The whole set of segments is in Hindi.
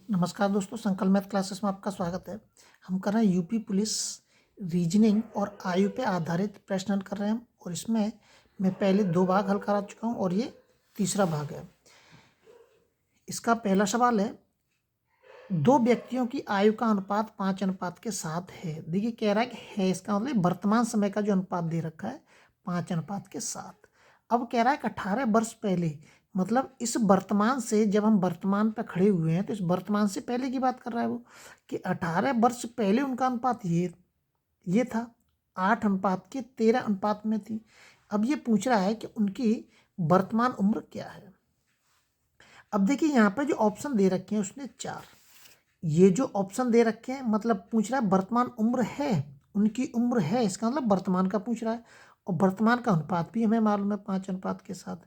नमस्कार दोस्तों, संकल्प मैथ क्लासेस में आपका स्वागत है। हम कर रहे हैं यूपी पुलिस रीजनिंग और आयु पे आधारित प्रश्न हल कर रहे हैं हम, और इसमें मैं पहले 2 भाग हल करा चुका हूं और ये तीसरा भाग है। इसका पहला सवाल है, 2 व्यक्तियों की आयु का अनुपात 5:7 है। देखिए कह रहा है कि है, इसका मतलब वर्तमान समय का जो अनुपात दे रखा है 5:7। अब कह रहा है कि 18 वर्ष पहले, मतलब इस वर्तमान से, जब हम वर्तमान पे खड़े हुए हैं तो इस वर्तमान से पहले की बात कर रहा है वो, कि 18 वर्ष पहले उनका अनुपात ये था, 8:13 में थी। अब ये पूछ रहा है कि उनकी वर्तमान उम्र क्या है। अब देखिए यहाँ पे जो ऑप्शन दे रखे हैं उसने 4, ये जो ऑप्शन दे रखे हैं मतलब पूछ रहा है वर्तमान उम्र है, उनकी उम्र है, इसका मतलब वर्तमान का पूछ रहा है, और वर्तमान का अनुपात भी हमें मालूम है 5:7।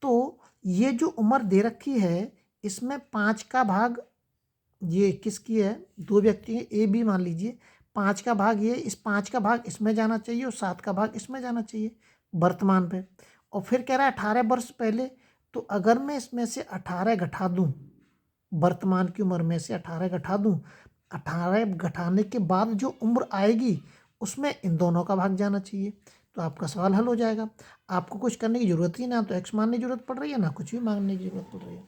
तो ये जो उम्र दे रखी है इसमें 5 का भाग ये किसकी है, 2 व्यक्ति हैं ए बी मान लीजिए, 5 का भाग ये, इस 5 का भाग इसमें जाना चाहिए और 7 का भाग इसमें जाना चाहिए वर्तमान पे। और फिर कह रहा है 18 वर्ष पहले, तो अगर मैं इसमें से 18 घटा दूँ, वर्तमान की उम्र में से 18 घटा दूं, 18 घटाने के बाद जो उम्र आएगी उसमें इन दोनों का भाग जाना चाहिए, तो आपका सवाल हल हो जाएगा। आपको कुछ करने की जरूरत ही ना तो एक्स मानने की जरूरत पड़ रही है, ना कुछ भी मांगने की जरूरत पड़ रही है।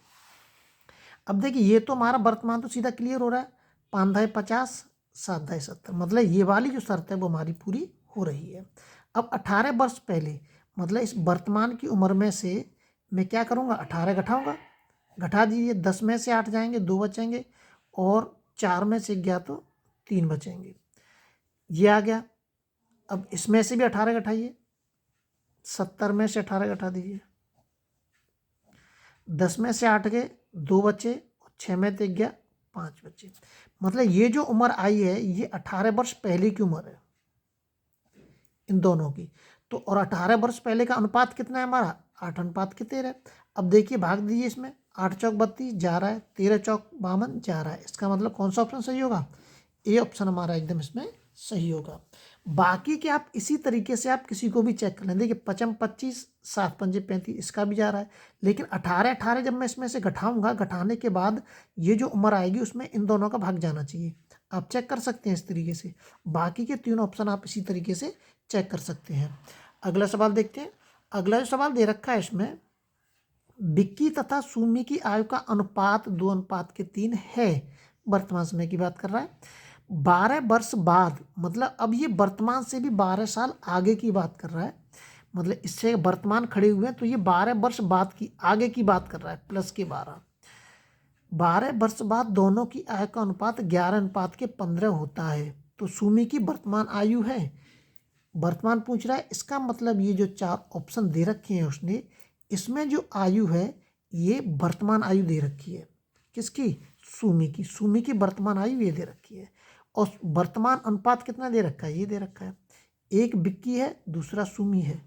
अब देखिए ये तो हमारा वर्तमान तो सीधा क्लियर हो रहा है, 5×50 7×70, मतलब ये वाली जो शर्त है वो हमारी पूरी हो रही है। अब 18 वर्ष पहले, मतलब इस वर्तमान की उम्र में से मैं क्या करूँगा, 18 घटाऊँगा, घटा दीजिए, 10 में से 8 जाएंगे, 2 बचेंगे, और 4 में से गया तो 3 बचेंगे, ये आ गया। अब इसमें से भी 18 घटाइए, 70 में से 18 घटा दीजिए, 10 में से 8 गए, 2 बचे, 6 में से गया 5 बचे। मतलब ये जो उम्र आई है ये 18 वर्ष पहले की उम्र है इन दोनों की। तो और 18 वर्ष पहले का अनुपात कितना है हमारा, 8:13। अब देखिए भाग दीजिए, इसमें 8 चौक 32 जा रहा है, 13 चौक 52 जा रहा है, इसका मतलब कौन सा ऑप्शन सही होगा, ए ऑप्शन हमारा एकदम इसमें सही होगा। बाकी के आप इसी तरीके से आप किसी को भी चेक कर लें, देखिए 55 7×5 = 35, इसका भी जा रहा है, लेकिन 18 जब मैं इसमें से घटाऊंगा, घटाने के बाद ये जो उम्र आएगी उसमें इन दोनों का भाग जाना चाहिए। आप चेक कर सकते हैं इस तरीके से, बाकी के 3 ऑप्शन आप इसी तरीके से चेक कर सकते हैं। अगला सवाल देखते हैं। अगला जो सवाल दे रखा है इसमें, विक्की तथा सुमी की आयु का अनुपात 2:3 है, वर्तमान समय की बात कर रहा है। 12 वर्ष बाद, मतलब अब ये वर्तमान से भी 12 साल आगे की बात कर रहा है, मतलब इससे वर्तमान खड़े हुए हैं तो ये 12 वर्ष बाद की आगे की बात कर रहा है, प्लस के 12 वर्ष बाद दोनों की आयु का अनुपात 11:15 होता है। तो सुमी की वर्तमान आयु है, वर्तमान पूछ रहा है, इसका मतलब ये जो 4 ऑप्शन दे रखे हैं उसने, इसमें जो आयु है ये वर्तमान आयु दे रखी है, किसकी, सुमी की वर्तमान आयु ये दे रखी है। और वर्तमान अनुपात कितना दे रखा है, ये दे रखा है, एक विक्की है दूसरा सुमी है,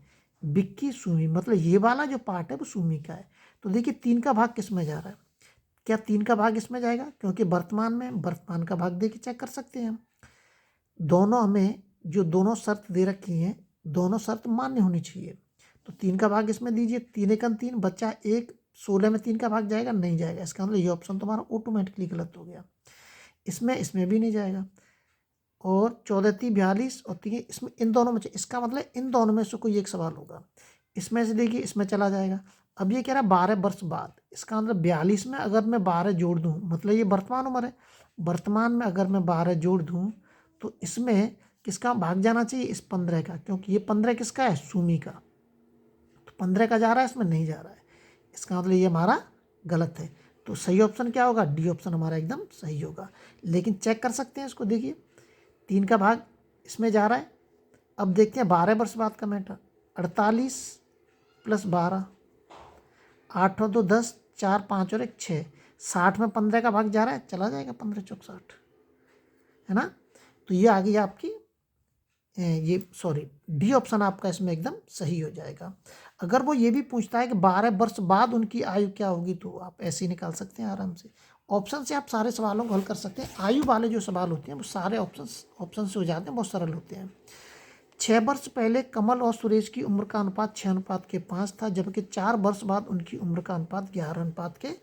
विक्की सुमी, मतलब ये वाला जो पार्ट है वो सुमी का है। तो देखिए 3 का भाग किस में जा रहा है, क्या 3 का भाग इसमें जाएगा, क्योंकि वर्तमान का भाग दे के चेक कर सकते हैं हम। दोनों हमें जो दोनों शर्त दे रखी हैं, दोनों शर्त मान्य होनी चाहिए, तो 3 का भाग इसमें दीजिए, 3×1 = 3 बच्चा 1, 16 में 3 का भाग जाएगा, नहीं जाएगा, इसका मतलब ये ऑप्शन तुम्हारा ऑटोमेटिकली गलत हो गया। इसमें भी नहीं जाएगा, और 14×3 = 42 और 3 इसमें, इन दोनों में, इसका मतलब इन दोनों में से कोई एक सवाल होगा, इसमें से देखिए इसमें चला जाएगा। अब ये कह रहा है 12 वर्ष बाद, इसका मतलब 42 में अगर मैं 12 जोड़ दूँ, मतलब ये वर्तमान उम्र है, वर्तमान में अगर मैं 12 जोड़ दूँ तो इसमें किसका भाग जाना चाहिए, इस 15 का, क्योंकि ये 15 किसका है, सुमी का, तो 15 का जा रहा है, इसमें नहीं जा रहा है, इसका मतलब ये हमारा गलत है। तो सही ऑप्शन क्या होगा, डी ऑप्शन हमारा एकदम सही होगा। लेकिन चेक कर सकते हैं इसको, देखिए 3 का भाग इसमें जा रहा है। अब देखते हैं 12 वर्ष बाद का मैटर, 48 + 12, 8 और 2 10, 4 5 और 1 6, 60 में 15 का भाग जा रहा है, चला जाएगा, 15 चौक 60, है ना। तो ये आ गई आपकी ये सॉरी डी ऑप्शन आपका इसमें एकदम सही हो जाएगा। अगर वो ये भी पूछता है कि 12 वर्ष बाद उनकी आयु क्या होगी, तो आप ऐसे ही निकाल सकते हैं आराम से, ऑप्शन से आप सारे सवालों को हल कर सकते हैं। आयु वाले जो सवाल होते हैं वो सारे ऑप्शन से हो जाते हैं, बहुत सरल होते हैं। 6 वर्ष पहले कमल और सुरेश की उम्र का अनुपात 6:5 था, जबकि 4 वर्ष बाद उनकी उम्र का अनुपात 11:3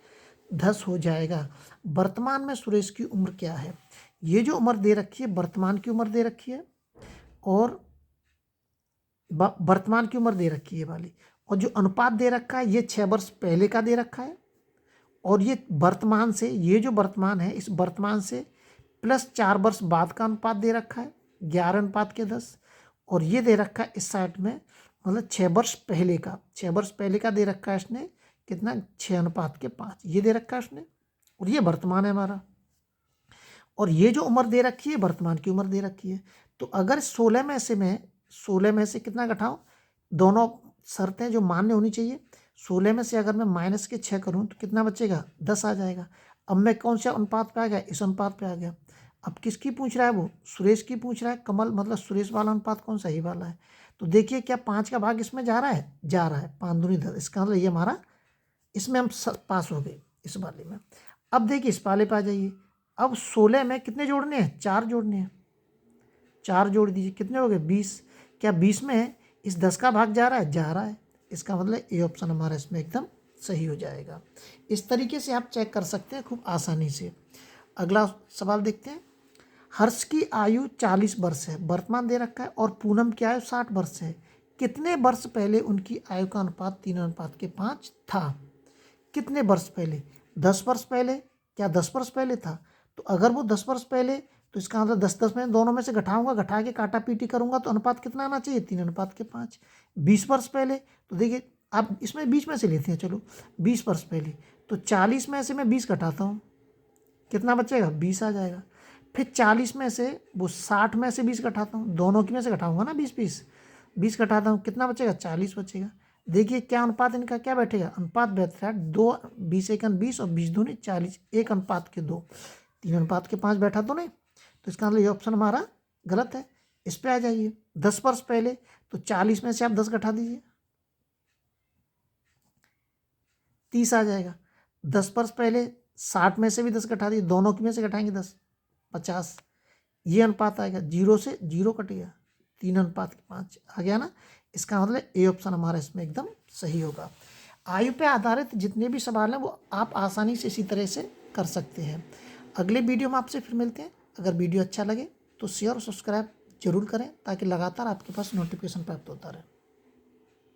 10 हो जाएगा। वर्तमान में सुरेश की उम्र क्या है? ये जो उम्र दे रखी है वर्तमान की उम्र दे रखी है, और वर्तमान की उम्र दे रखी है वाली, और जो अनुपात दे रखा है ये 6 वर्ष पहले का दे रखा है, और ये वर्तमान से, ये जो वर्तमान है इस वर्तमान से प्लस 4 वर्ष बाद का अनुपात दे रखा है 11:10, और ये दे रखा है इस साइड में मतलब 6 वर्ष पहले का, 6 वर्ष पहले का दे रखा है इसने कितना, 6:5 ये दे रखा है इसने, और ये वर्तमान है हमारा, और ये जो उम्र दे रखी है वर्तमान की उम्र दे रखी है। तो अगर 16 में से कितना घटाऊं, दोनों शर्तें जो मान्य होनी चाहिए, 16 में से अगर मैं -6 करूं तो कितना बचेगा, 10 आ जाएगा। अब मैं कौन सा अनुपात पे आ गया, इस अनुपात पे आ गया। अब किसकी पूछ रहा है वो, सुरेश की पूछ रहा है। कमल मतलब सुरेश वाला अनुपात कौन सा, ही वाला है। तो देखिए क्या 5 का भाग इसमें जा रहा है, जा रहा है, 5 दूनी 10, इसका मतलब ये हमारा, इसमें हम पास हो गए इस वाले में। अब देखिए इस वाले पे आ जाइए। अब 16 में कितने जोड़ने हैं, 4 जोड़ने हैं, 4 जोड़ दीजिए, कितने हो गए 20। क्या 20 में इस 10 का भाग जा रहा है, जा रहा है, इसका मतलब ए ऑप्शन हमारा इसमें एकदम सही हो जाएगा। इस तरीके से आप चेक कर सकते हैं खूब आसानी से। अगला सवाल देखते हैं। हर्ष की आयु 40 वर्ष है, वर्तमान दे रखा है, और पूनम की आयु 60 वर्ष है। कितने वर्ष पहले उनकी आयु का अनुपात 3:5 था? कितने वर्ष पहले, 10 वर्ष पहले, क्या 10 वर्ष पहले था? तो अगर वो 10 वर्ष पहले, तो इसका मतलब 10-10 में दोनों में से घटाऊंगा, घटा के काटा पीटी करूंगा तो अनुपात कितना आना चाहिए, 3:5। 20 वर्ष पहले, तो देखिए आप इसमें बीच में से लेते हैं, चलो 20 वर्ष पहले, तो 40 में से मैं 20 घटाता हूँ, कितना बचेगा, 20 आ जाएगा। फिर 40 में से वो 60 में से 20 घटाता हूँ, दोनों की में से घटाऊंगा ना, 20 घटाता हूँ, कितना बचेगा, 40 बचेगा। देखिए क्या अनुपात इनका क्या बैठेगा, अनुपात बैठ रहा है 2, 20 एकन 20 और 20 दूनी 40, 1:2, 3:5 बैठा तो नहीं। तो इसका मतलब ये ऑप्शन हमारा गलत है। इस पे आ जाइए। 10 वर्ष पहले, तो 40 में से आप 10 घटा दीजिए, 30 आ जाएगा। 10 वर्ष पहले 60 में से भी 10 घटा दीजिए, दोनों की में से घटाएंगे 10, 50। ये अनुपात आएगा, 0 से 0 कट गया, 3:5 आ गया ना। इसका मतलब ए ऑप्शन हमारा इसमें एकदम सही होगा। आयु पे आधारित जितने भी सवाल हैं वो आप आसानी से इसी तरह से कर सकते हैं। अगले वीडियो में आपसे फिर मिलते हैं। अगर वीडियो अच्छा लगे तो शेयर और सब्सक्राइब जरूर करें ताकि लगातार आपके पास नोटिफिकेशन प्राप्त होता रहे।